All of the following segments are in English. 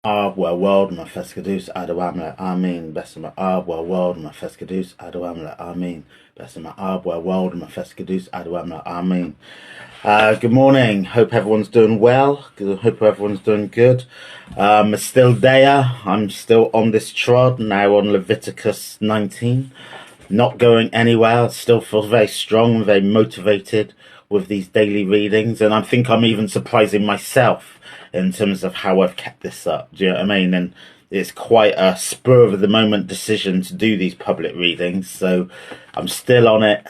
World ma feskadus adawamla amin besima World ma feskadus adawamla amin besima World ma feskadus adawamla amin. Good morning. Hope everyone's doing well. Hope everyone's doing good. Still there. I'm still on this trod now on Leviticus 19. Not going anywhere. I still feel very strong and very motivated with these daily readings, and I think I'm even surprising myself in terms of how I've kept this up. Do you know what I mean? And it's quite a spur of the moment decision to do these public readings, so I'm still on it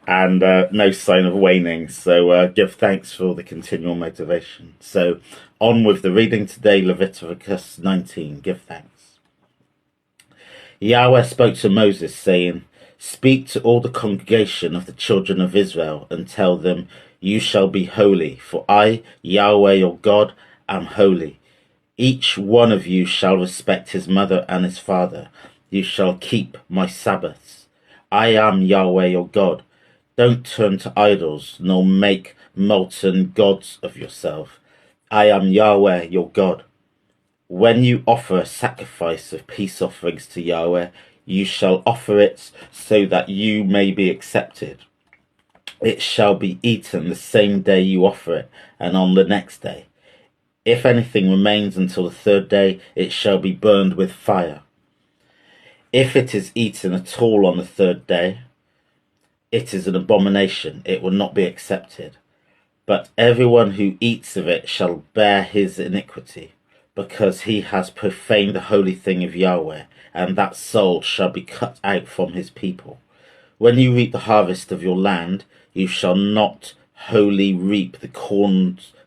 and no sign of waning. So give thanks for the continual motivation. So on with the reading today, Leviticus 19. Give thanks. Yahweh spoke to Moses, saying, "Speak to all the congregation of the children of Israel, and tell them, You shall be holy, for I, Yahweh your God, am holy. Each one of you shall respect his mother and his father. You shall keep my Sabbaths. I am Yahweh your God. Don't turn to idols, nor make molten gods of yourself. I am Yahweh your God. When you offer a sacrifice of peace offerings to Yahweh, you shall offer it so that you may be accepted. It shall be eaten the same day you offer it, and on the next day. If anything remains until the third day, it shall be burned with fire. If it is eaten at all on the third day, it is an abomination, it will not be accepted. But everyone who eats of it shall bear his iniquity, because he has profaned the holy thing of Yahweh, and that soul shall be cut out from his people. When you reap the harvest of your land, you shall not wholly reap the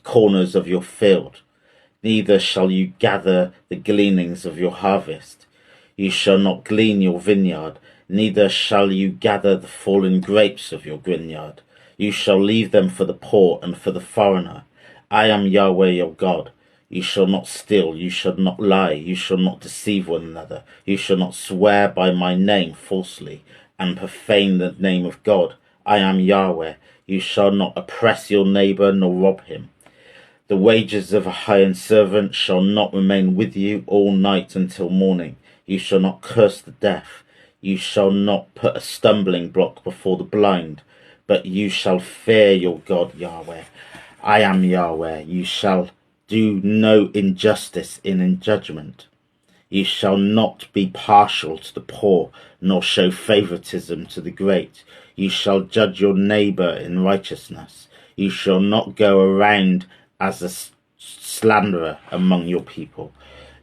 corners of your field, neither shall you gather the gleanings of your harvest. You shall not glean your vineyard, neither shall you gather the fallen grapes of your vineyard. You shall leave them for the poor and for the foreigner. I am Yahweh your God. You shall not steal, you shall not lie, you shall not deceive one another, you shall not swear by my name falsely, and profane the name of God. I am Yahweh. You shall not oppress your neighbor nor rob him. The wages of a hired servant shall not remain with you all night until morning. You shall not curse the deaf. You shall not put a stumbling block before the blind, but you shall fear your God Yahweh. I am Yahweh. You shall do no injustice in judgment. You shall not be partial to the poor, nor show favoritism to the great. You shall judge your neighbor in righteousness. You shall not go around as a slanderer among your people.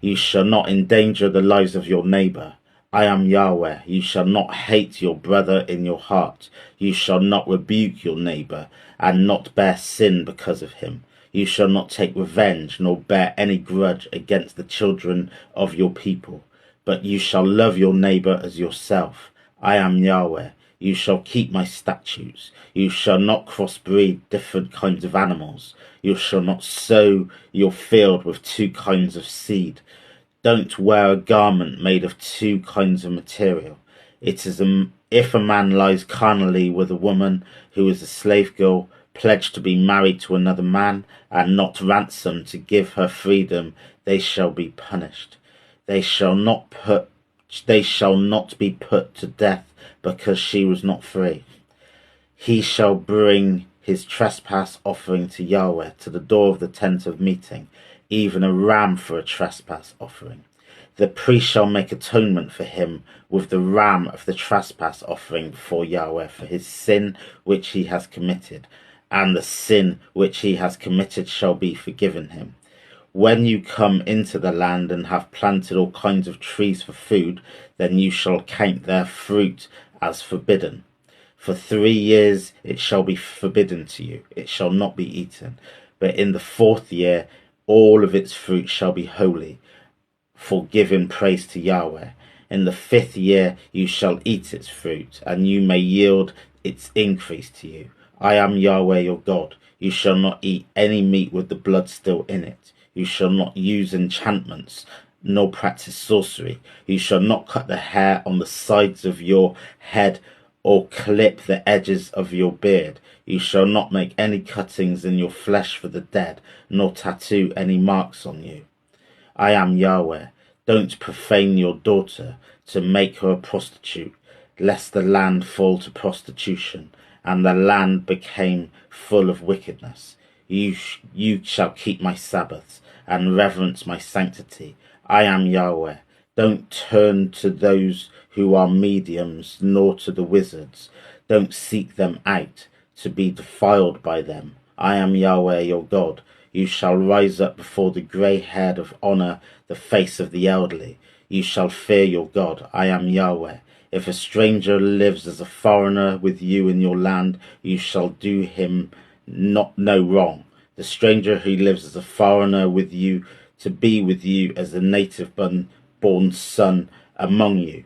You shall not endanger the lives of your neighbor. I am Yahweh. You shall not hate your brother in your heart. You shall not rebuke your neighbor, and not bear sin because of him. You shall not take revenge, nor bear any grudge against the children of your people, but you shall love your neighbor as yourself. I am Yahweh. You shall keep my statutes. You shall not crossbreed different kinds of animals. You shall not sow your field with two kinds of seed. Don't wear a garment made of two kinds of material. If a man lies carnally with a woman who is a slave girl, pledged to be married to another man, and not ransomed to give her freedom, they shall be punished. They shall not be put to death because she was not free. He shall bring his trespass offering to Yahweh to the door of the tent of meeting, even a ram for a trespass offering. The priest shall make atonement for him with the ram of the trespass offering before Yahweh for his sin which he has committed, and the sin which he has committed shall be forgiven him. When you come into the land and have planted all kinds of trees for food, then you shall count their fruit as forbidden. For 3 years it shall be forbidden to you, it shall not be eaten. But in the 4th year all of its fruit shall be holy, for giving praise to Yahweh. In the 5th year you shall eat its fruit, and you may yield its increase to you. I am Yahweh your God. You shall not eat any meat with the blood still in it. You shall not use enchantments, nor practice sorcery. You shall not cut the hair on the sides of your head, or clip the edges of your beard. You shall not make any cuttings in your flesh for the dead, nor tattoo any marks on you. I am Yahweh. Don't profane your daughter to make her a prostitute, lest the land fall to prostitution, and the land became full of wickedness. You shall keep my Sabbaths, and reverence my sanctity. I am Yahweh. Don't turn to those who are mediums, nor to the wizards. Don't seek them out to be defiled by them. I am Yahweh your God. You shall rise up before the grey head of honour, the face of the elderly. You shall fear your God. I am Yahweh. If a stranger lives as a foreigner with you in your land, you shall do him no wrong. The stranger who lives as a foreigner with you, to be with you as a native born son among you,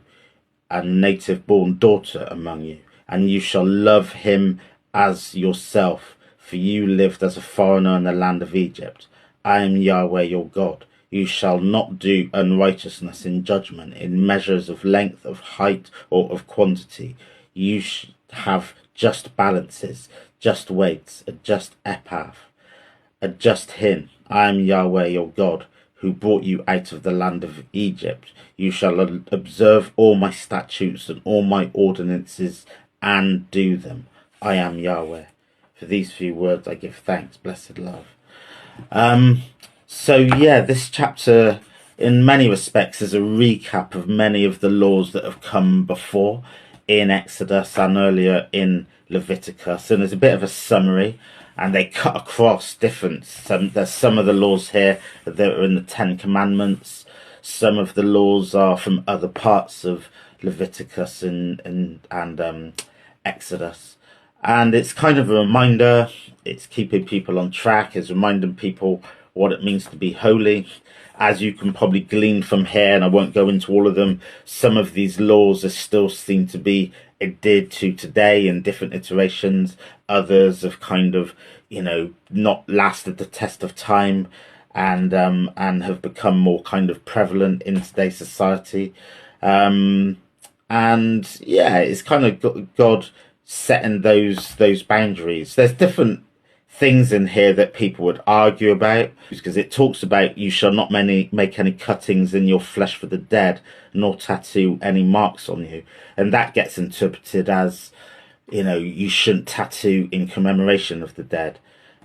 and native born daughter among you, and you shall love him as yourself, for you lived as a foreigner in the land of Egypt. I am Yahweh your God. You shall not do unrighteousness in judgment, in measures of length, of height, or of quantity. You should have just balances, just weights, a just ephah, a just hin. I am Yahweh your God, who brought you out of the land of Egypt. You shall observe all my statutes and all my ordinances and do them. I am Yahweh. For these few words I give thanks, blessed love. So yeah, this chapter in many respects is a recap of many of the laws that have come before in Exodus and earlier in Leviticus, and there's a bit of a summary, and they cut across there's some of the laws here that are in the Ten Commandments. Some of the laws are from other parts of Leviticus and Exodus. And it's kind of a reminder, it's keeping people on track, it's reminding people what it means to be holy. As you can probably glean from here, and I won't go into all of them, some of these laws are still seen to be adhered to today in different iterations. Others have kind of, not lasted the test of time and have become more kind of prevalent in today's society. And yeah, it's kind of God setting those boundaries. There's different things in here that people would argue about, because it talks about you shall not make any cuttings in your flesh for the dead, nor tattoo any marks on you, and that gets interpreted as, you shouldn't tattoo in commemoration of the dead.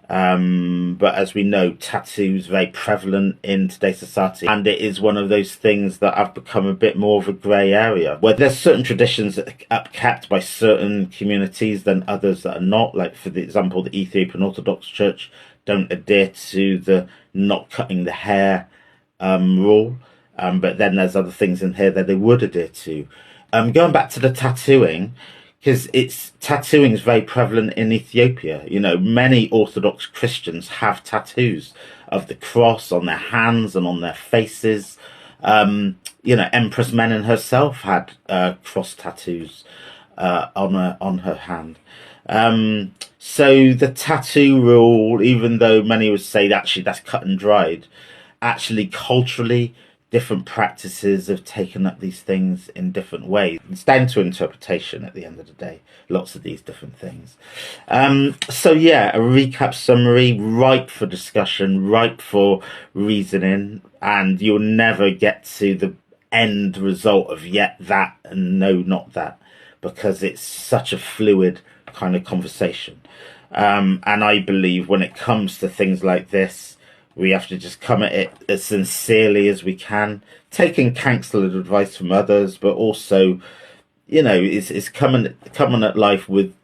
But as we know, tattoos very prevalent in today's society, and it is one of those things that have become a bit more of a grey area, where there's certain traditions that are kept by certain communities than others that are not. Like, for the example, the Ethiopian Orthodox Church don't adhere to the not cutting the hair rule, but then there's other things in here that they would adhere to. Going back to the tattooing, because tattooing is very prevalent in Ethiopia. Many Orthodox Christians have tattoos of the cross on their hands and on their faces. Empress Menen herself had cross tattoos on her hand. So the tattoo rule, even though many would say that actually that's cut and dried, actually culturally, different practices have taken up these things in different ways. It's down to interpretation at the end of the day, lots of these different things. So yeah, a recap summary, ripe for discussion, ripe for reasoning, and you'll never get to the end result of yet that and no, not that, because it's such a fluid kind of conversation. And I believe when it comes to things like this, we have to just come at it as sincerely as we can, taking counsel and advice from others, but also, it's coming at life with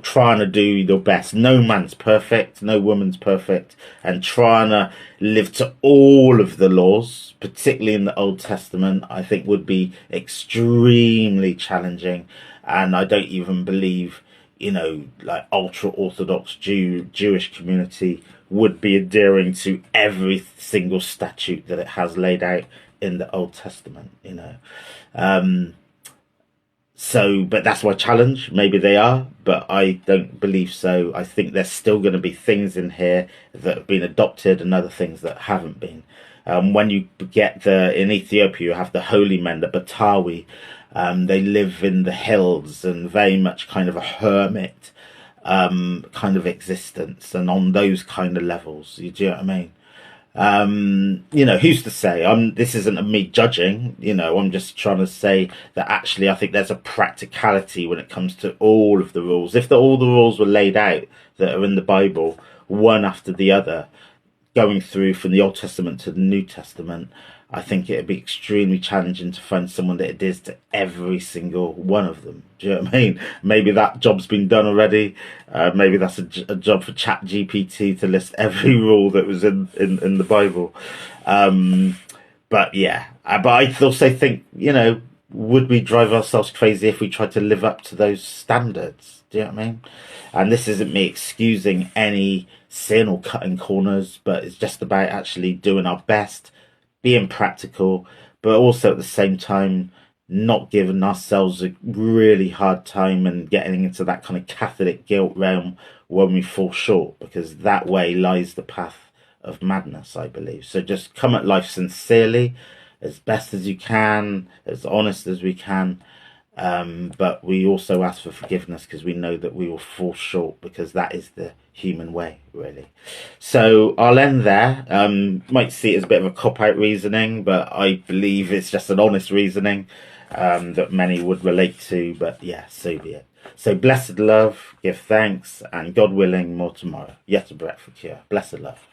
trying to do your best. No man's perfect, no woman's perfect, and trying to live to all of the laws, particularly in the Old Testament, I think would be extremely challenging. And I don't even believe, like ultra-Orthodox Jewish community would be adhering to every single statute that it has laid out in the Old Testament, but that's my challenge. Maybe they are, but I don't believe so. I think there's still going to be things in here that have been adopted and other things that haven't been. When you get in Ethiopia, you have the holy men, the Batawi. They live in the hills and very much kind of a hermit kind of existence, and on those kind of levels, do you know what I mean? Who's to say? This isn't me judging, I'm just trying to say that actually I think there's a practicality when it comes to all of the rules. If all the rules were laid out that are in the Bible, one after the other, going through from the Old Testament to the New Testament, I think it'd be extremely challenging to find someone that adheres to every single one of them. Do you know what I mean? Maybe that job's been done already. Maybe that's a job for Chat GPT to list every rule that was in the Bible. But yeah, but I also think, would we drive ourselves crazy if we tried to live up to those standards? Do you know what I mean? And this isn't me excusing any sin or cutting corners, but it's just about actually doing our best, being practical, but also at the same time not giving ourselves a really hard time and getting into that kind of Catholic guilt realm when we fall short, because that way lies the path of madness, I believe. So just come at life sincerely, as best as you can, as honest as we can. But we also ask for forgiveness because we know that we will fall short, because that is the human way, really. So I'll end there. Might see it as a bit of a cop-out reasoning, but I believe it's just an honest reasoning that many would relate to. But yeah, so be it. So blessed love, give thanks, and God willing, more tomorrow. Yet a breath for cure. Blessed love.